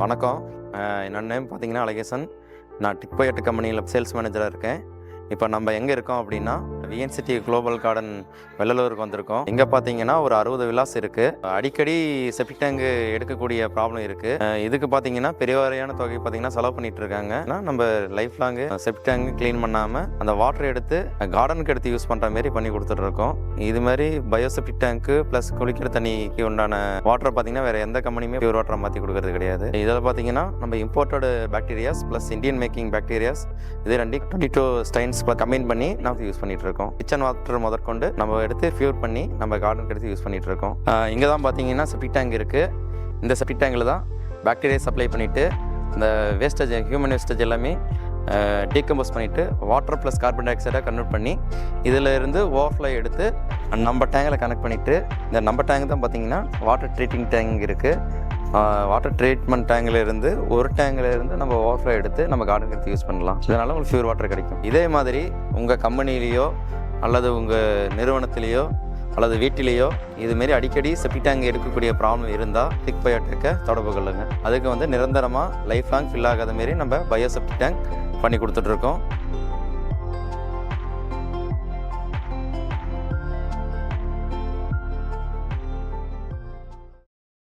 வணக்கம். என்னோட நேம் பார்த்தீங்கன்னா அழகேசன். நான் டிக்போயட் கம்பெனியில் சேல்ஸ் மேனேஜராக இருக்கேன். இப்போ நம்ம எங்கே இருக்கோம் அப்படின்னா விஎன்சிடி குளோபல் கார்டன் வெள்ளலூருக்கு வந்திருக்கோம். இங்கே பார்த்தீங்கன்னா ஒரு 60 விலாஸ் இருக்குது. அடிக்கடி செப்டிக் டேங்கு எடுக்கக்கூடிய ப்ராப்ளம் இருக்குது. இதுக்கு பார்த்தீங்கன்னா பெரிய வாரியான தொகை பார்த்தீங்கன்னா செலவு பண்ணிட்டு இருக்காங்க. நம்ம life long septic tank clean பண்ணாமல் அந்த வாட்டர் எடுத்து கார்டனுக்கு எடுத்து யூஸ் பண்ணுற மாதிரி பண்ணி கொடுத்துட்ருக்கோம். இது மாதிரி பயோசெப்டிக் டேங்க்கு ப்ளஸ் குளிக்கிற தண்ணிக்கு உண்டான வாட்டரை பார்த்தீங்கன்னா வேறு எந்த கம்பெனியுமே பியூர் வாட்டரை மாற்றி கொடுக்கறது கிடையாது. இதில் பார்த்தீங்கன்னா நம்ம imported bacterias plus Indian making bacterias இது 22 ஸ்டைன்ஸ் கம்பைன் பண்ணி நம்ம யூஸ் பண்ணிட்டு இருக்கோம். கிச்சன் வாட்டர் முதற்கொண்டு நம்ம எடுத்து ஃபியூர் பண்ணி நம்ம கார்டனுக்கு எடுத்து யூஸ் பண்ணிட்டு இருக்கோம். இங்கே தான் பார்த்தீங்கன்னா செப்டிக் டேங்க் இருக்குது. இந்த செப்டிக் டேங்கில் தான் பாக்டீரியா சப்ளை பண்ணிவிட்டு இந்த வேஸ்டேஜ் ஹியூமன் வேஸ்டேஜ் எல்லாமே டீகம்போஸ் பண்ணிவிட்டு வாட்டர் ப்ளஸ் கார்பன் டை ஆக்சைடாக கன்வெர்ட் பண்ணி இதில் இருந்து ஓவர்ஃப்ளோ எடுத்து நம்ம டேங்கில் கனெக்ட் பண்ணிவிட்டு இந்த நம்ம டேங்க் தான் பார்த்தீங்கன்னா வாட்டர் ட்ரீட்டிங் டேங்க் இருக்குது. வாட்டர் ட்ரீட்மெண்ட் டேங்கிலிருந்து ஒரு டேங்கிலிருந்து நம்ம ஓவர்ஃப்ளோ எடுத்து நம்ம கார்டனுக்கு எடுத்து யூஸ் பண்ணலாம். இதனால் உங்களுக்கு பியூர் வாட்டர் கிடைக்கும். இதே மாதிரி உங்கள் கம்பெனிலேயோ அல்லது உங்கள் நிறுவனத்திலேயோ அல்லது வீட்டிலேயோ இதுமாரி அடிக்கடி செப்டிக் டேங்க் எடுக்கக்கூடிய ப்ராப்ளம் இருந்தால் டிக்போயட்டை தொடர்பு கொள்ளுங்கள். அதுக்கு நிரந்தரமாக லைஃப் லாங் ஃபில் ஆகாத மாரி நம்ம பயோசெப்டிக் டேங்க் பண்ணி கொடுத்துட்ருக்கோம்.